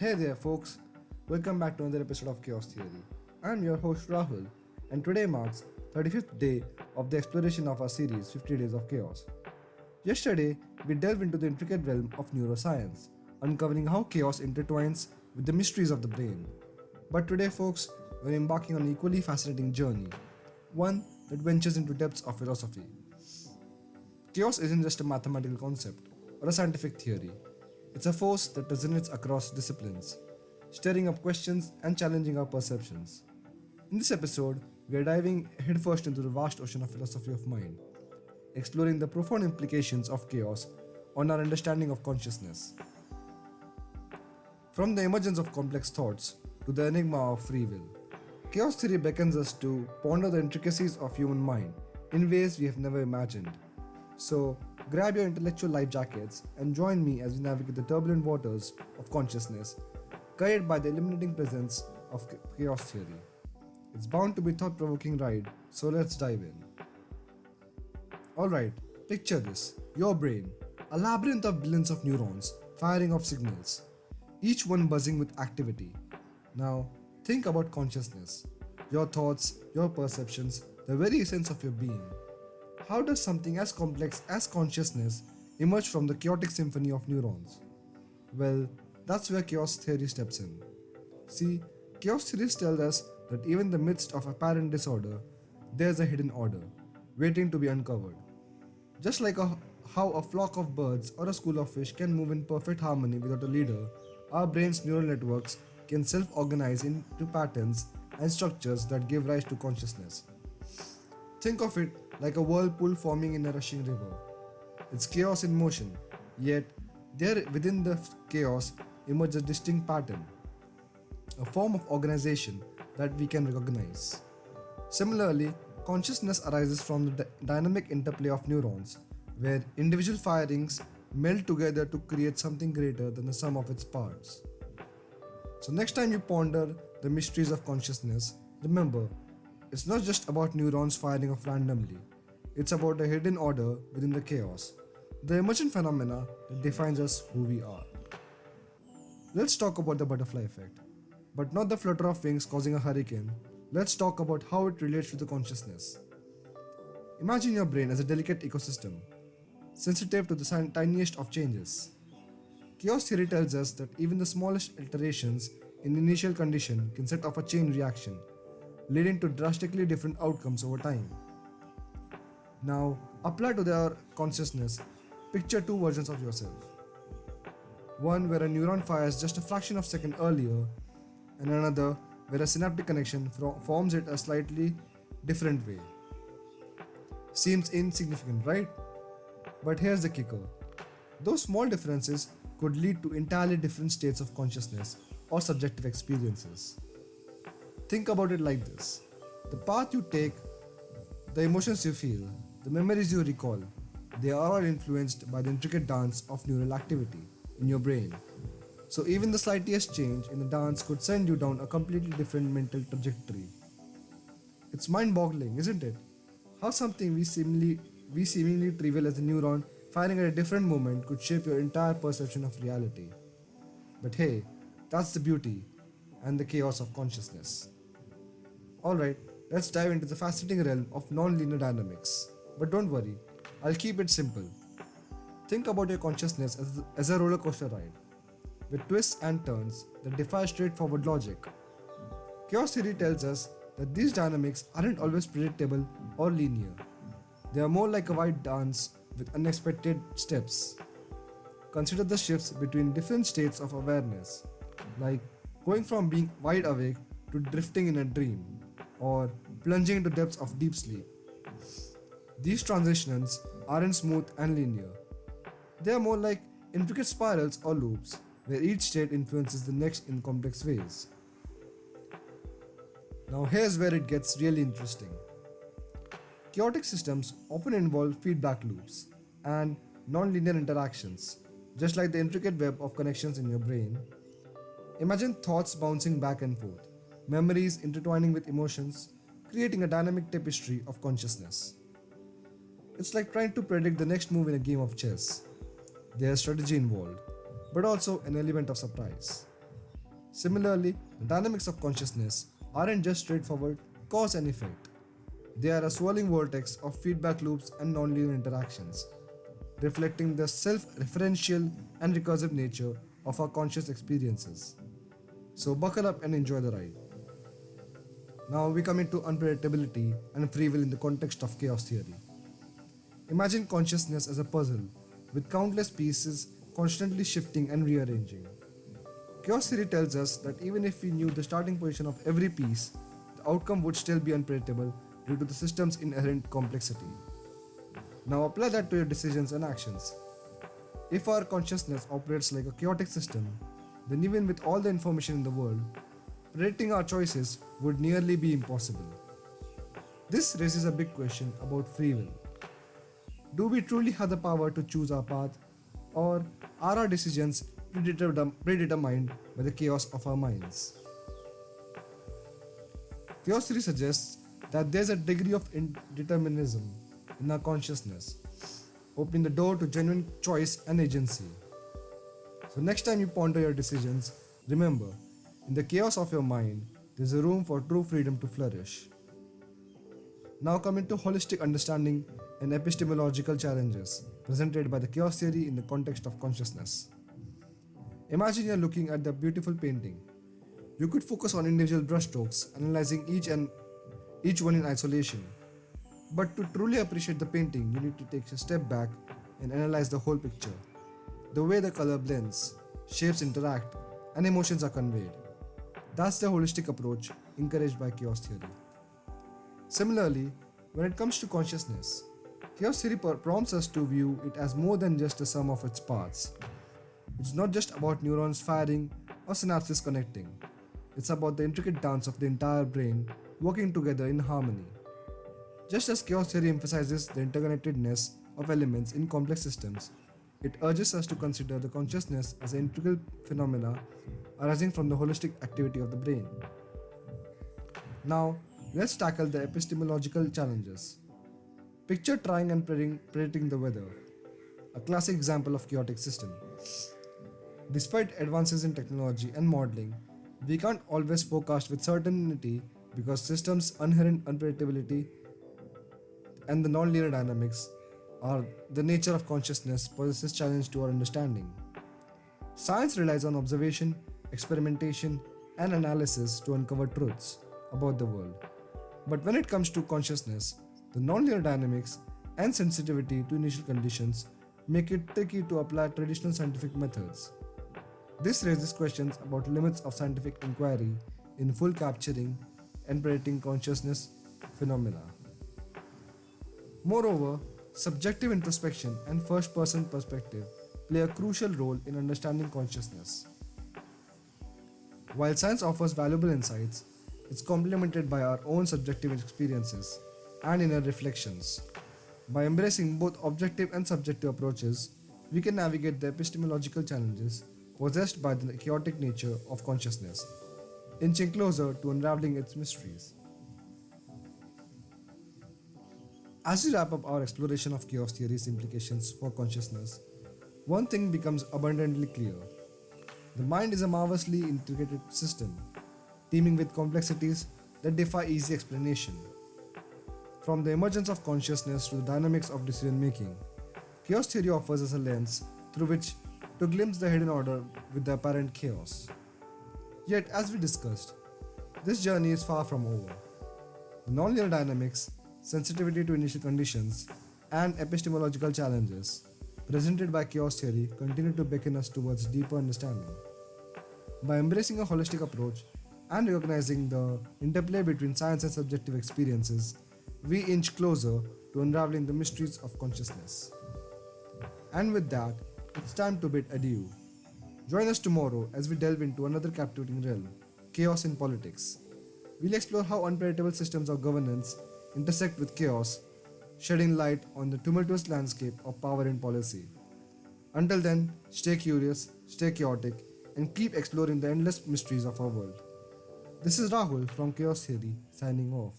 Hey there, folks. Welcome back to another episode of Chaos Theory. I'm your host Rahul, and today marks 35th day of the exploration of our series 50 Days of Chaos. Yesterday, we delved into the intricate realm of neuroscience, uncovering how chaos intertwines with the mysteries of the brain. But today, folks, we're embarking on an equally fascinating journey, one that ventures into depths of philosophy. Chaos isn't just a mathematical concept or a scientific theory. It's a force that resonates across disciplines, stirring up questions and challenging our perceptions. In this episode, we are diving headfirst into the vast ocean of philosophy of mind, exploring the profound implications of chaos on our understanding of consciousness. From the emergence of complex thoughts to the enigma of free will, chaos theory beckons us to ponder the intricacies of human mind in ways we have never imagined. So, grab your intellectual life jackets and join me as we navigate the turbulent waters of consciousness, guided by the illuminating presence of chaos theory. It's bound to be a thought-provoking ride, so let's dive in. Alright, picture this, your brain, a labyrinth of billions of neurons firing off signals, each one buzzing with activity. Now, think about consciousness, your thoughts, your perceptions, the very essence of your being. How does something as complex as consciousness emerge from the chaotic symphony of neurons? Well, that's where chaos theory steps in. See, chaos theories tell us that even in the midst of apparent disorder, there's a hidden order, waiting to be uncovered. Just like how a flock of birds or a school of fish can move in perfect harmony without a leader, our brain's neural networks can self-organize into patterns and structures that give rise to consciousness. Think of it like a whirlpool forming in a rushing river. It's chaos in motion, yet there within the chaos emerges a distinct pattern, a form of organization that we can recognize. Similarly, consciousness arises from the dynamic interplay of neurons, where individual firings meld together to create something greater than the sum of its parts. So next time you ponder the mysteries of consciousness, remember, it's not just about neurons firing off randomly. It's about a hidden order within the chaos, the emergent phenomena that defines us who we are. Let's talk about the butterfly effect, but not the flutter of wings causing a hurricane. Let's talk about how it relates to the consciousness. Imagine your brain as a delicate ecosystem, sensitive to the tiniest of changes. Chaos theory tells us that even the smallest alterations in the initial condition can set off a chain reaction, leading to drastically different outcomes over time. Now, apply to their consciousness, picture two versions of yourself. One where a neuron fires just a fraction of a second earlier, and another where a synaptic connection forms it a slightly different way. Seems insignificant, right? But here's the kicker. Those small differences could lead to entirely different states of consciousness or subjective experiences. Think about it like this. The path you take, the emotions you feel, the memories you recall, they are all influenced by the intricate dance of neural activity in your brain. So even the slightest change in the dance could send you down a completely different mental trajectory. It's mind-boggling, isn't it? How something we seemingly trivial as a neuron firing at a different moment could shape your entire perception of reality. But hey, that's the beauty and the chaos of consciousness. Alright, let's dive into the fascinating realm of non-linear dynamics. But don't worry, I'll keep it simple. Think about your consciousness as a roller coaster ride, with twists and turns that defy straightforward logic. Chaos theory tells us that these dynamics aren't always predictable or linear. They are more like a wild dance with unexpected steps. Consider the shifts between different states of awareness, like going from being wide awake to drifting in a dream, or plunging into depths of deep sleep. These transitions aren't smooth and linear. They are more like intricate spirals or loops, where each state influences the next in complex ways. Now here's where it gets really interesting. Chaotic systems often involve feedback loops and non-linear interactions, just like the intricate web of connections in your brain. Imagine thoughts bouncing back and forth, memories intertwining with emotions, creating a dynamic tapestry of consciousness. It's like trying to predict the next move in a game of chess. There's strategy involved, but also an element of surprise. Similarly, the dynamics of consciousness aren't just straightforward cause and effect. They are a swirling vortex of feedback loops and nonlinear interactions, reflecting the self-referential and recursive nature of our conscious experiences. So buckle up and enjoy the ride. Now we come into unpredictability and free will in the context of chaos theory. Imagine consciousness as a puzzle with countless pieces constantly shifting and rearranging. Chaos theory tells us that even if we knew the starting position of every piece, the outcome would still be unpredictable due to the system's inherent complexity. Now apply that to your decisions and actions. If our consciousness operates like a chaotic system, then even with all the information in the world, predicting our choices would nearly be impossible. This raises a big question about free will. Do we truly have the power to choose our path, or are our decisions predetermined by the chaos of our minds? Chaos theory suggests that there's a degree of indeterminism in our consciousness, opening the door to genuine choice and agency. So next time you ponder your decisions, remember, in the chaos of your mind, there's a room for true freedom to flourish. Now coming to holistic understanding and epistemological challenges presented by the chaos theory in the context of consciousness. Imagine you're looking at the beautiful painting. You could focus on individual brushstrokes, analyzing each one in isolation. But to truly appreciate the painting, you need to take a step back and analyze the whole picture. The way the color blends, shapes interact, and emotions are conveyed. That's the holistic approach encouraged by chaos theory. Similarly, when it comes to consciousness, chaos theory prompts us to view it as more than just the sum of its parts. It's not just about neurons firing or synapses connecting. It's about the intricate dance of the entire brain working together in harmony. Just as chaos theory emphasizes the interconnectedness of elements in complex systems, it urges us to consider the consciousness as an integral phenomena arising from the holistic activity of the brain. Now, let's tackle the epistemological challenges. Picture trying and predicting the weather, a classic example of chaotic system. Despite advances in technology and modeling, we can't always forecast with certainty because systems' inherent unpredictability and the nonlinear dynamics are the nature of consciousness poses challenge to our understanding. Science relies on observation, experimentation, and analysis to uncover truths about the world. But when it comes to consciousness, the nonlinear dynamics and sensitivity to initial conditions make it tricky to apply traditional scientific methods. This raises questions about limits of scientific inquiry in full capturing and predicting consciousness phenomena. Moreover, subjective introspection and first-person perspective play a crucial role in understanding consciousness. While science offers valuable insights, it's complemented by our own subjective experiences and inner reflections. By embracing both objective and subjective approaches, we can navigate the epistemological challenges possessed by the chaotic nature of consciousness, inching closer to unraveling its mysteries. As we wrap up our exploration of chaos theory's implications for consciousness, one thing becomes abundantly clear. The mind is a marvelously integrated system, teeming with complexities that defy easy explanation. From the emergence of consciousness to the dynamics of decision making, chaos theory offers us a lens through which to glimpse the hidden order with the apparent chaos. Yet, as we discussed, this journey is far from over. The nonlinear dynamics, sensitivity to initial conditions, and epistemological challenges presented by chaos theory continue to beckon us towards deeper understanding. By embracing a holistic approach and recognizing the interplay between science and subjective experiences, we inch closer to unraveling the mysteries of consciousness. And with that, it's time to bid adieu. Join us tomorrow as we delve into another captivating realm, chaos in politics. We'll explore how unpredictable systems of governance intersect with chaos, shedding light on the tumultuous landscape of power and policy. Until then, stay curious, stay chaotic, and keep exploring the endless mysteries of our world. This is Rahul from Chaos Theory, signing off.